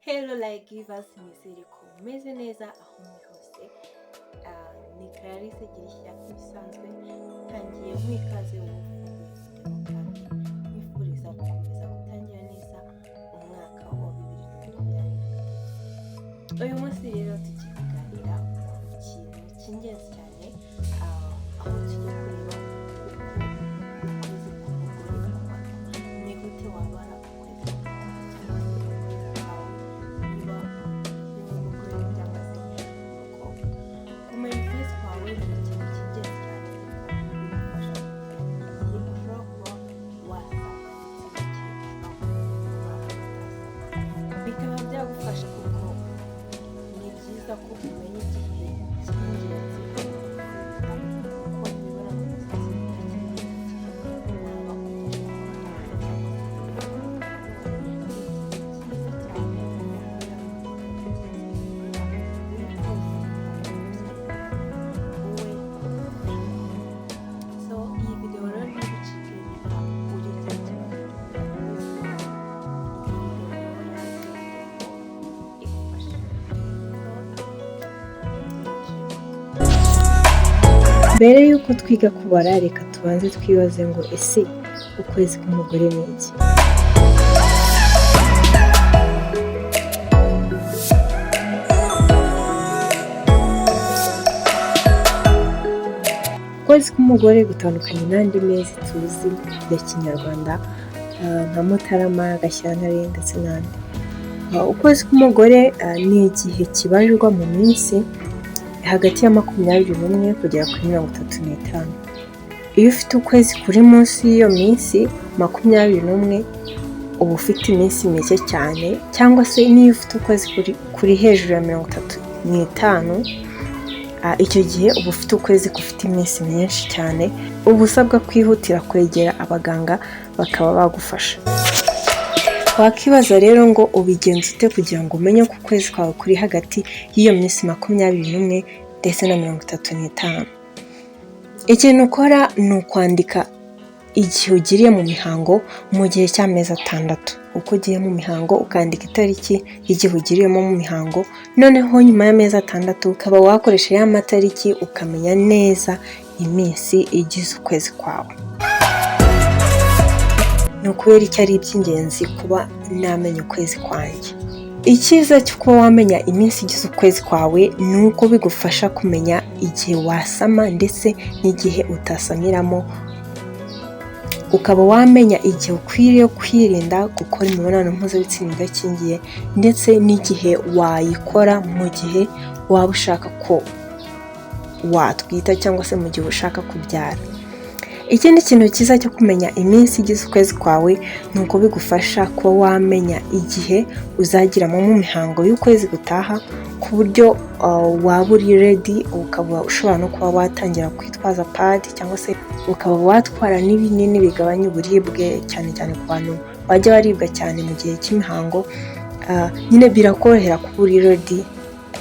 Hello like givers, nizere ko umeze neza aho muri hose. Ni Clarisse Girishya nk'ibisanzwe tangiye mwikaze kandi nifuriza gukomeza gutangira neza umwaka wa 2023. Uyu munsi rero tugiye kuganira ku kintu cy'ingenzi cyane, aho tugiye kureba ukwezi k'umugore ni gute wabara ukwezi cyangwa se ukwezi kwawe niba umugore cyangwa se umukobwa. Kumenya ukwezi kwawe ni ikintu cy'ingenzi cyane kuko bigufasha kumenya igihe ushobora kuba wasama ndetse n'igihe ushobora kuba utasama. Bikaba byagufasha kuko ni byiza ko umenya igihe cy'ingenzi kuko imibonano mpuzabitsina ni igihe waba ugiye cyiza cyane so iyi video rero ntigucike niba uri ikibazo igufasha. Mbere y'uko twiga kubara, reka tubanze twibaze ngo ese ukwezi k'umugore ni iki? Ukwezi k'umugore gutandukanye n'andi mezi tuzi ya kinyarwanda nka Mutarama, Gashyantare ndetse n'andi. Ukwezi k'umugore ni igihe kibarirwa mu minsi hagati ya 21 kugera kuri 35. Iyo ufite ukwezi kuri munsi y'iyo minsi 21 uba ufite iminsi mike cyane, cyangwa se niyo ufite ukwezi kuri hejuru ya 35, icyo gihe uba ufite ukwezi gufite iminsi myinshi cyane. Uba usabwa kwihutira kwegera abaganga bakaba bagufasha. Wakibaza rero ngo ubigenza ute kugira ngo umenye ko ukwezi kwawe kuri hagati y'iyo minsi 21 ndetse na 35? Ikintu ukora ni ukwandika igihe ugiriye mu mihango mu gihe cy'amezi 6. Uko ugiye mu mihango ukandika itariki y'igihe ugiriyemo mu mihango, noneho nyuma y'amezi 6 ukaba wakoresha ya matariki ukamenya neza iminsi igize ukwezi kwawe. Ni ukubera icyo ari iby'ingenzi kuba namenya ukwezi kwanjye. Icyiza cyo kuba wamenya iminsi igize ukwezi kwawe ni uko bigufasha kumenya igihe wasama ndetse n'igihe utasamiramo, ukaba wamenya igihe ukwiriye kwirinda gukora imibonano mpuzabitsina idakingiye ndetse n'igihe wayikora mu gihe waba ushaka ko watwita cyangwa se mu gihe ushaka kubyara. Ikindi kintu cyiza cyo kumenya iminsi igize ukwezi kwawe ni uko bigufasha kuba wamenya igihe uzagiramo mu mihango y'ukwezi gutaha, ku buryo waba uri ready, ukaba ushobora no kuba watangira kwitwaza pad cyangwa se ukaba watwara n'ibinini bigabanya uburibwe, cyane cyane ku bantu bajya baribwa cyane mu gihe cy'imihango. Nyine birakorohera kuba uri ready,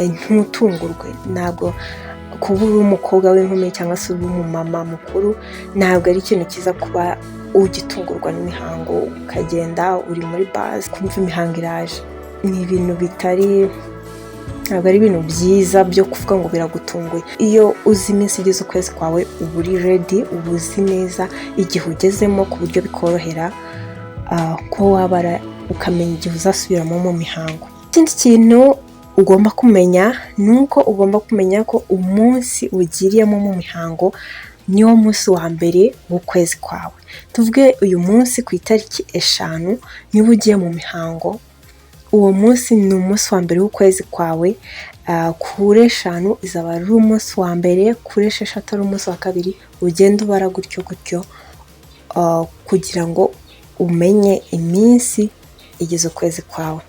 ntutungurwe. Ntabwo kuba uri umukobwa w'inkumi cyangwa se uri umumama mukuru, ntabwo ari ikintu cyiza kuba ugitungurwa n'imihango ukagenda uri muri base kumva imihango iraje. Ni ibintu ntabwo ari ibintu byiza byo kuvuga ngo biragutunguye. Iyo uzi iminsi igize ukwezi kwawe uba uri ready, uba uzi neza igihe ugezemo ku buryo bikorohera ko wabara ukamenya igihe uzasubiramo mu mihango. Ikindi kintu ugomba kumenya ni uko ugomba kumenya ko umunsi ugiriyemo mu mihango niwo munsi wa mbere w'ukwezi kwawe. Tuvuge uyu munsi ku itariki 5 niba ugiye mu mihango, uwo munsi ni umunsi wa mbere w'ukwezi kwawe. Kuri 5 izaba ari umunsi wa mbere, kuri 6 ari umunsi wa kabiri, ugenda ubara gutyo kugira ngo umenye iminsi igize ukwezi kwawe.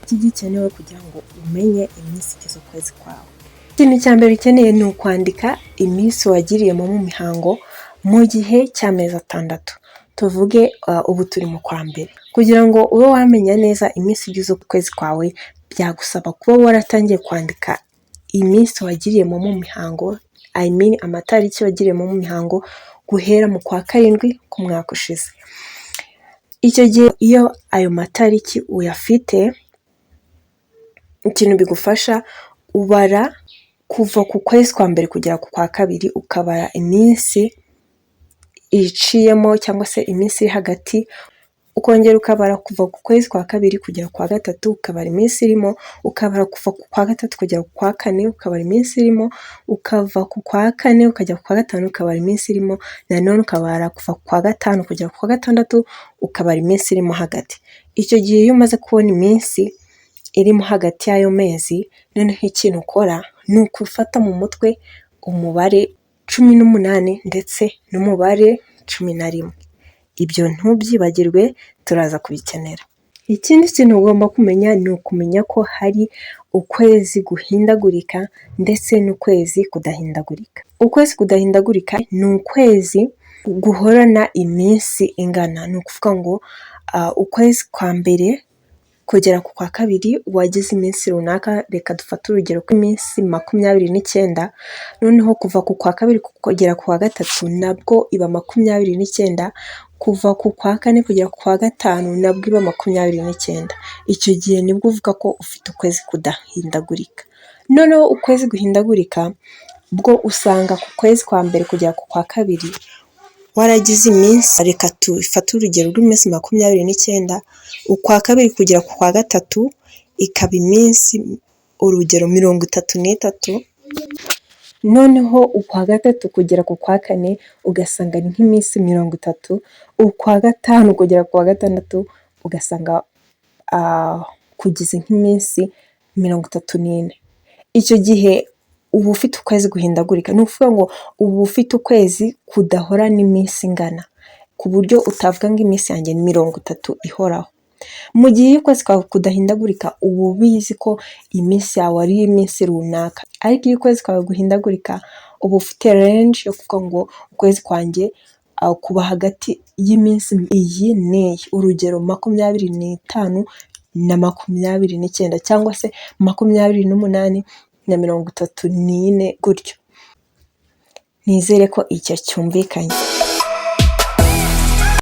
Iki gikenewe kugira ngo umenye iminsi igize ukwezi kwawe. Ikintu cya mbere ukeneye ni ukwandika iminsi wagiriyemo mu mihango mu gihe cy'amezi 6. Tuvuge ubu turi mu kwa mbere. Kugira ngo ube wamenya neza iminsi igize ukwezi kwawe, byagusaba kuba waratangiye kwandika iminsi wagiriyemo mu mihango, amatariki wagiriyemo mu mihango guhera mu kwa 7 ku mwaka ushize. Icyo gihe iyo ayo matariki uyafite ikintu bigufasha, ubara kuva ku kwezi kwa mbere kugera ku kwa kabiri, ukabara iminsi iciyemo cyangwa se iminsi iri hagati, ukongera ukabara kuva ku kwezi kwa kabiri kugera ku kwa gatatu, ukabara iminsi irimo, ukabara kuva ku kwa gatatu kugera ku kwa kane, ukabara iminsi irimo, ukava ku kwa kane ukajya ku kwa gatanu, ukabara iminsi irimo, nanone ukabara kuva ku kwa gatanu kugera ku kwa gatandatu, ukabara iminsi irimo hagati. Icyo gihe iyo umaze kubona iminsi irimo hagati y'ayo mezi, noneho ikintu ukora ni ukufata mu mutwe umubare 18 ndetse n'umubare 11. Ibyo ntubyibagirwe, turaza kubikenera. Ikindi kintu ugomba kumenya ni ukumenya ko hari ukwezi guhindagurika ndetse n'ukwezi kudahindagurika. Ukwezi kudahindagurika ni ukwezi guhorana iminsi ingana. Ni ukuvuga ngo ukwezi kwa mbere kugera ku kwa kabiri wagize iminsi runaka, reka dufate urugero rw'iminsi 29, noneho kuva ku kwa kabiri kugera ku kwa gatatu nabwo iba 29, kuva ku kwa kane kugera ku kwa gatanu nabwo iba 29. Icyo gihe nibwo uvuga ko ufite ukwezi kudahindagurika. Noneho ukwezi guhindagurika bwo usanga ku kwezi kwa mbere kugera ku kwa kabiri waragize iminsi, reka tufate urugero rw'iminsi 29, ukwa kabiri kugera ku kwa gatatu ikaba iminsi urugero 33, noneho ukwa gatatu kugera ku kwa kane ugasanga ni nk'iminsi 30, ukwa gatanu kugera ku wa gatandatu ugasanga kugize nk'iminsi 34. Icyo gihe uba ufite ukwezi guhindagurika. Ni ukuvuga ngo uba ufite ukwezi kudahora n'iminsi ingana, ku buryo utavuga ngo iminsi yanjye ni 30 ihoraho. Mu gihe ukwezi kwawe kudahindagurika uba ubizi ko iminsi yawe ari iminsi runaka, ariko iyo ukwezi kwawe guhindagurika uba ufite range yo kuvuga ngo ukwezi kwanjye kuba hagati y'iminsi iyi n'iyi, urugero 25 na 29 cyangwa se 28 na 34 gutyo. Nizere ko icyo cyumvikanye.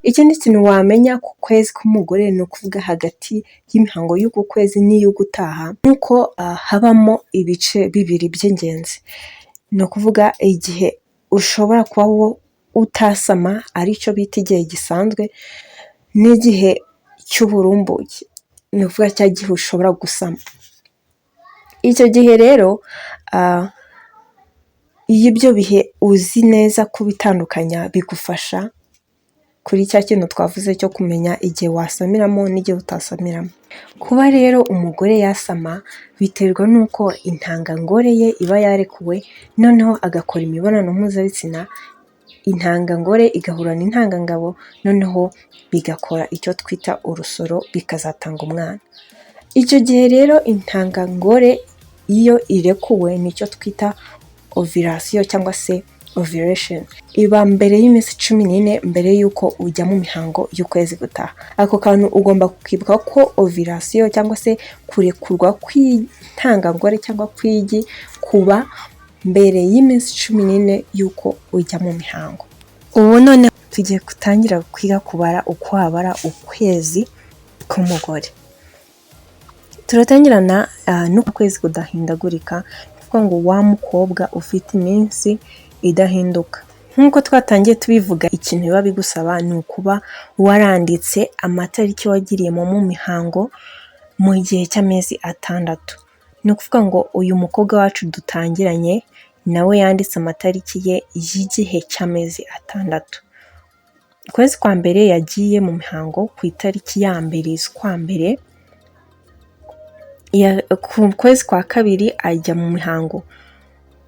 Ikindi kintu wamenya ku kwezi k'umugore ni ukuvuga hagati y'imihango y'uku kwezi n'iy'ugutaha, nuko habamo ibice bibiri by'ingenzi. Ni ukuvuga igihe ushobora kuba utasama, aricyo bita igihe gisanzwe, n'igihe cy'uburumbuke, ni ukuvuga cya gihe ushobora gusama. Icyo gihe rero iyo ibyo bihe uzi neza kubitandukanya, bigufasha kuri cya kintu twavuze cyo kumenya igihe wasamiramo n'igihe utasamiramo. Kuba rero umugore yasama biterwa n'uko intangangore ye iba yarekuwe, noneho agakora imibonano mpuzabitsina, intangangore igahura n'intangangabo, noneho bigakora icyo twita urusoro, bikazatanga umwana. Icyo gihe rero intangangore iyo irekuwe nicyo twita ovulation cyangwa se ovulation, iba mbere y'iminsi 14 mbere y'uko ujya mu mihango y'ukwezi gutaha. Ako kantu ugomba kwibuka ko ovulation cyangwa se kurekurwa kw'intangangore cyangwa kw'igi kuba mbere y'iminsi 14 y'uko ujya mu mihango. Ubu none tugiye gutangira kwiga kubara uko wabara ukwezi k'umugore. Turatangirana n'ukwezi kudahindagurika, kuvuga ngo wa mukobwa ufite iminsi idahinduka. Nk'uko twatangiye tubivuga, ikintu biba bigusaba ni ukuba waranditse amatariki wagiriyemo mu mihango mu gihe cy'amezi 6. Ni ukuvuga ngo uyu mukobwa wacu dutangiranye nawe yanditse amatariki ye y'igihe cy'amezi 6. Ukwezi kwa mbere yagiye mu mihango ku itariki ya mbere z'ukwa mbere, ku kwezi kwa kabiri ajya mu mihango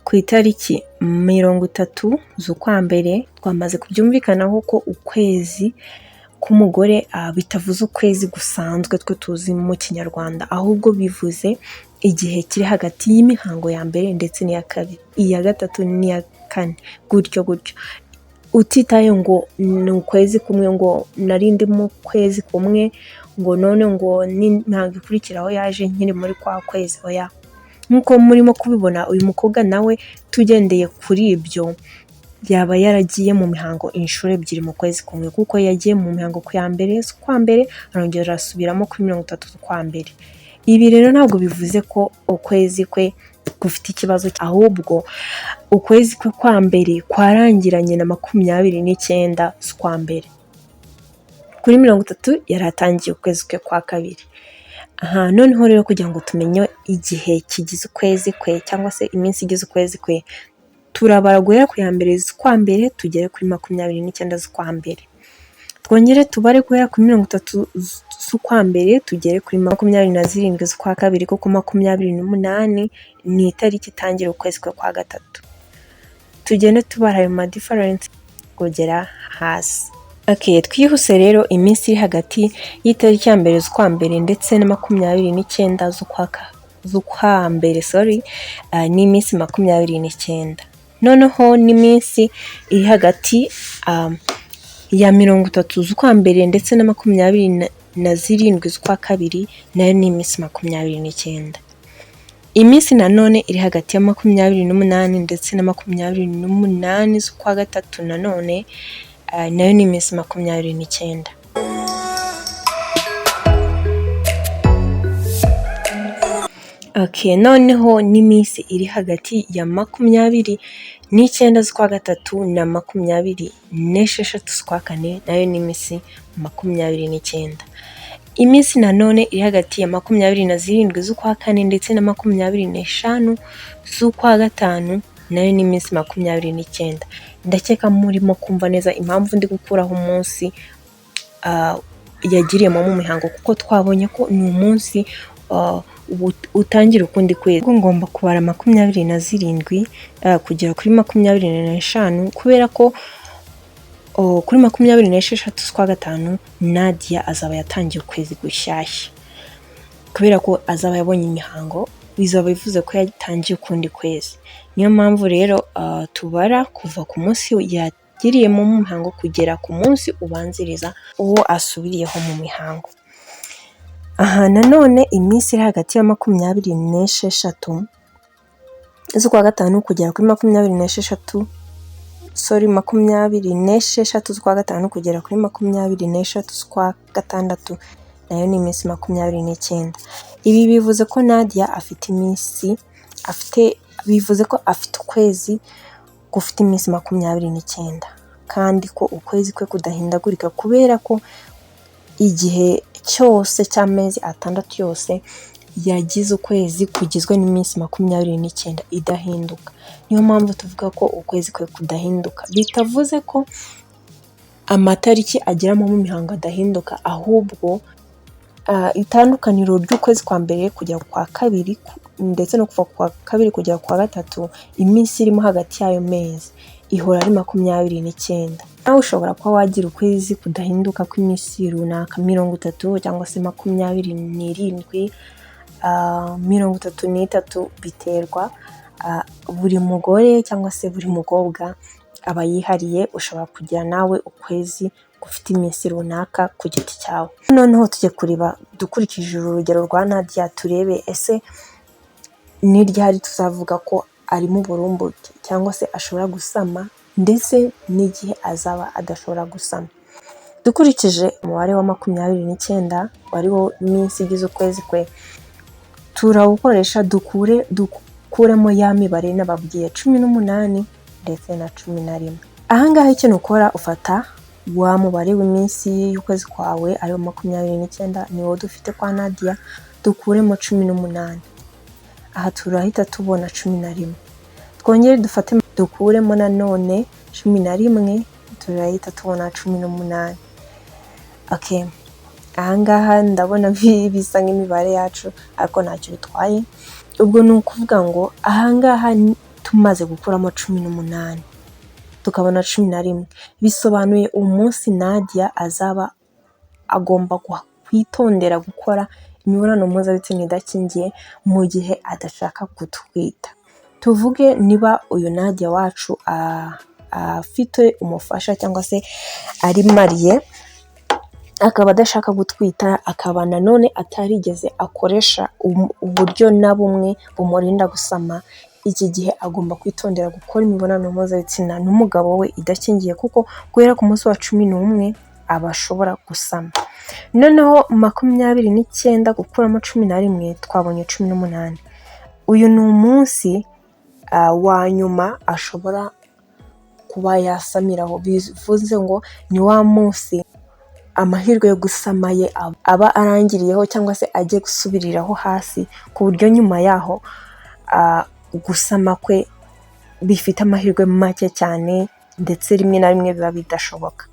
ku itariki 30 z'ukwa mbere. Twamaze kubyumvikanaho ko ukwezi k'umugore bitavuze ukwezi gusanzwe twe tuzi mu kinyarwanda, ahubwo bivuze igihe kiri hagati y'imihango ya mbere ndetse n'iya kabiri, iya gatatu n'iya kane, gutyo gutyo. Utitaye ngo ni ukwezi kumwe, ngo narindi mu kwezi kumwe, ngo none ngo n'imihango ikurikiraho yaje nkiri muri kwa kwezi. Oya, nk'uko murimo kubibona uyu mukobwa nawe tugendeye kuri ibyo yaba yaragiye mu mihango inshuro 2 mu kwezi kumwe, kuko yagiye mu mihango ku ya mbere z'ukwa mbere arongera arasubiramo kuri 30 z'ukwa mbere. Ibi rero ntabwo bivuze ko ukwezi kwe gufite ikibazo, ahubwo ukwezi kwe kwa mbere kwarangiranye na 29 z'ukwa mbere. Kuri 30 yari atangiye ukwezi kwe kwa kabiri. Noneho rero kugira ngo tumenye igihe kigize ukwezi kwe cyangwa se iminsi igize ukwezi kwe, turabara guhera ku ya mbere z'ukwa mbere tugere kuri 29 z'ukwa mbere. Twongere tubare guhera kuri 30 z'ukwa mbere tugere kuri 27 z'ukwa kabiri, kuko 28 ni itariki itangira ukwezi kwe kwa gatatu. Tugende tubara ayo ma difference kugera hasi. Twihuse rero, iminsi iri hagati y'itariki ya mbere z'ukwa mbere ndetse na 29 z'ukwa mbere ni iminsi 29. Noneho n'iminsi iri hagati ya 30 z'ukwa mbere ndetse na 27 z'ukwa kabiri, nayo ni iminsi 29. Iminsi nanone iri hagati ya 28 ndetse na 28 z'ukwa gatatu nanone, nayo ni iminsi 29. Noneho n'iminsi iri hagati ya 29 z'ukwa gatatu na 26 z'ukwa kane, nayo ni iminsi 29. Iminsi nanone iri hagati ya 27 z'ukwa kane ndetse na 25 z'ukwa gatanu, nayo ni iminsi 29. Ndakeka murimo kumva neza impamvu ndi gukuraho umunsi yagiriyemo mu mihango, kuko twabonye ko ni umunsi utangira ukundi kwezi. Ngomba kubara 27 kugera kuri 25, kubera ko kuri 26 z'ukwa gatanu Nadia azaba yatangiye ukwezi gushyashya, kubera ko azaba yabonye imihango, bizaba bivuze ko yatangiye ukundi kwezi. Niyo mpamvu rero tubara kuva ku munsi yagiriyemo mu mihango kugera ku munsi ubanziriza uwo asubiriyeho mu mihango. Nanone iminsi iri hagati ya 26 z'ukwa gatanu kugera kuri 26 z'ukwa gatanu kugera kuri 26 z'ukwa gatandatu, nayo ni iminsi 29. Ibi bivuze ko Nadia bivuze ko afite ukwezi gufite iminsi 29, kandi ko ukwezi kwe kudahindagurika, kubera ko igihe cyose cy'amezi 6 yose yagize ukwezi kugizwe n'iminsi 29 idahinduka. Niyo mpamvu tuvuga ko ukwezi kwe kudahinduka. Bitavuze ko amatariki ageramo mu mihango adahinduka, ahubwo itandukaniro ry'ukwezi kwa mbere kugera kwa kabiri ndetse no kuva kwa kabiri kugera kwa gatatu, iminsi irimo hagati y'ayo mezi ihora ari 29. Nawe ushobora kuba wagira ukwezi kudahinduka kw'iminsi runaka 30 cyangwa se 27, 33, biterwa. Buri mugore cyangwa se buri mukobwa aba yihariye. Ushobora kugira nawe ukwezi gufite iminsi runaka ku giti cyawe. Noneho tujye kureba, dukurikije urugero rwa Nadia, turebe ese ni ryari tuzavuga ko ari mu burumbuke cyangwa se ashobora gusama, ndetse n'igihe azaba adashobora gusama. Dukurikije umubare wa 29 wariwo iminsi igize ukwezi kwe, turawukoresha dukuremo ya mibare nababwiye 18 ndetse na 11. Ahangaha icyo nukora, ufata wa mubare w'iminsi y'ukwezi kwawe ariwo 29, niwo dufite kwa Nadia, dukuremo 18. Aha turahita tubona 11. Twongere dufate dukuremo nanone 11, turahita tubona 18. Ahangaha ndabona bisa nk'imibare yacu, ariko ntacyo bitwaye. Ubwo ni ukuvuga ngo ahangaha tumaze gukuramo 18 tukabona 11, bisobanuye umunsi Nadia azaba agomba kwitondera gukora imibonano mpuzabitsina idakingiye mu gihe adashaka gutwita. Tuvuge niba uyu Nadia wacu afite umufasha cyangwa se ari mariye, akaba adashaka gutwita, akaba nanone atarigeze akoresha uburyo na bumwe bumurinda gusama, iki gihe agomba kwitondera gukora imibonano mpuzabitsina n'umugabo we idakingiye, kuko guhera ku munsi wa 11 abashobora gusama. Noneho 29 gukuramo 11 twabonye 18. Uyu ni umunsi wa nyuma ashobora kuba yasamiraho, bivuze ngo ni wa munsi amahirwe yo gusama ye aba arangiriyeho cyangwa se agiye gusubiriraho hasi, ku buryo nyuma yaho gusama kwe bifite amahirwe make cyane ndetse rimwe na rimwe biba bidashoboka.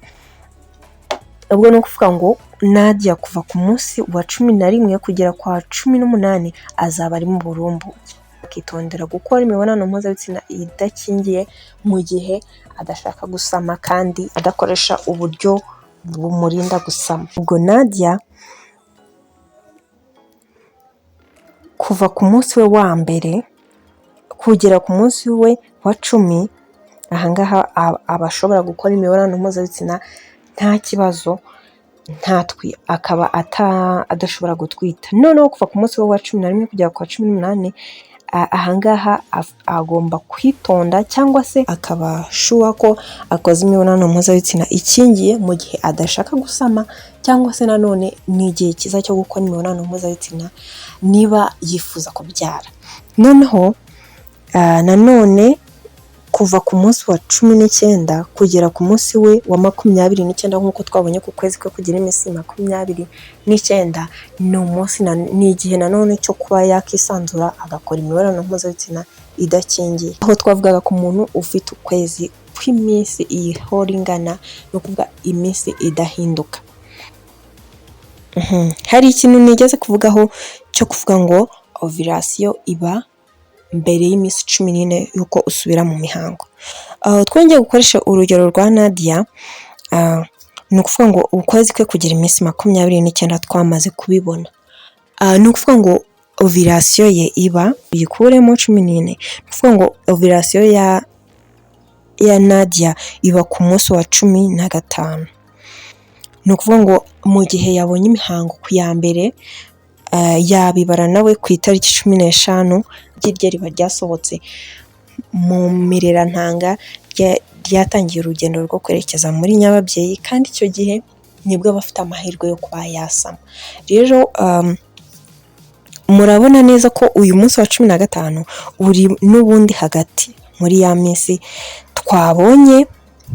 Ubwo ni ukuvuga ngo Nadia kuva ku munsi wa 11 kugera kwa 18 azaba ari mu burumbuke, akitondera gukora imibonano mpuzabitsina idakingiye mu gihe adashaka gusama kandi adakoresha uburyo bumurinda gusama. Ubwo Nadia kuva ku munsi we wa mbere kugera ku munsi we wa 10, ahangaha abashobora gukora imibonano mpuzabitsina nta kibazo, akaba adashobora gutwita. Noneho kuva ku munsi we wa 11 kugera kwa 18, ahangaha agomba kwitonda cyangwa se akaba shuwa ko akoze imibonano mpuzabitsina ikingiye mu gihe adashaka gusama, cyangwa se nanone ni igihe cyiza cyo gukora imibonano mpuzabitsina niba yifuza kubyara. Noneho nanone kuva ku munsi wa 19 kugera ku munsi we wa 29 nk'uko twabonye ku kwezi ko kugira iminsi 29, ni umunsi ni igihe nanone cyo kuba yakisanzura agakora imibonano mpuzabitsina idakingiye. Aho twavugaga ku muntu ufite ukwezi kw'iminsi ihora ingana, no kuvuga iminsi idahinduka. Hari ikintu nigeze kuvugaho cyo kuvuga ngo ovulation iba mbere y'iminsi 14 yuko usubira mu mihango. Twongeye gukoresha urugero rwa Nadia, ni ukuvuga ngo ukwezi kwe kugira iminsi 29 twamaze kubibona. Ni ukuvuga ngo ovulation ye iba uyikuremo 14, ni ukuvuga ngo ovulation ya Nadia iba ku munsi wa 15. Ni ukuvuga ngo mu gihe yabonye imihango ku ya mbere, yabibara nawe ku itariki 15 ry'iryo riba ryasohotse mu mirerantanga, ryatangiye urugendo rwo kwerekeza muri nyababyeyi, kandi icyo gihe nibwo bafite amahirwe yo kuba yasama. Rero murabona neza ko uyu munsi wa 15 uri n'ubundi hagati muri ya minsi twabonye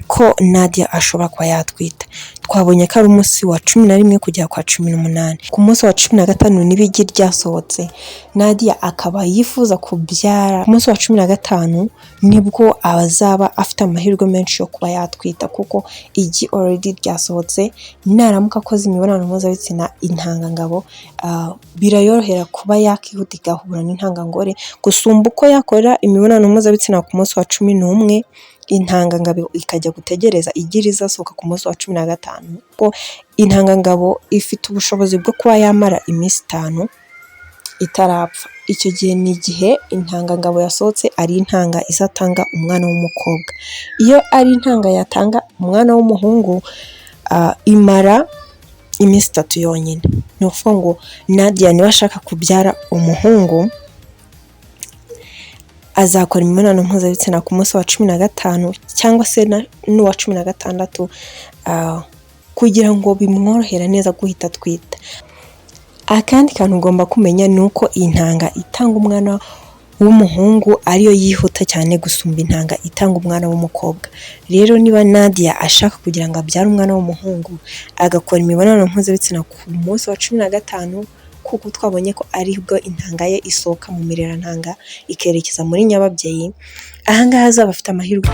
ko Nadia ashobora kuba yatwita. Twabonye ko ari umunsi wa 11 kugera kwa 18. Ku munsi wa 15 n'ibigi ryasohotse, Nadia akaba yifuza kubyara. Ku munsi wa 15 nibwo azaba afite amahirwe menshi yo kuba yatwita, kuko igi already ryasohotse. Naramuka akoze imibonano mpuzabitsina intangangabo birayorohera kuba yakihuta igahura n'intangangore gusumba uko yakora imibonano mpuzabitsina ku munsi wa 11, intangangabo ikajya gutegereza igira izasohoka ku munsi wa 15, kuko intangangabo ifite ubushobozi bwo kuba yamara iminsi 5 itarapfa. Icyo gihe ni igihe intangangabo yasohotse ari intanga izatanga umwana w'umukobwa. Iyo ari intanga yatanga umwana w'umuhungu, imara iminsi 3 yonyine. Ni ukuvuga ngo Nadia niba ashaka kubyara umuhungu, azakora imibonano mpuzabitsina ku munsi wa 15 cyangwa se n'uwa 16, kugira ngo bimworohere neza guhita atwita. Akandi kantu ugomba kumenya ni uko intanga itanga umwana w'umuhungu ariyo yihuta cyane gusumba intanga itanga umwana w'umukobwa. Rero niba Nadia ashaka kugira ngo abyare umwana w'umuhungu, agakora imibonano mpuzabitsina ku munsi wa 15, kuko twabonye ko aribwo intanga ye isohoka mu mirerantanga ikerekeza muri nyababyeyi, ahangaha azaba afite amahirwe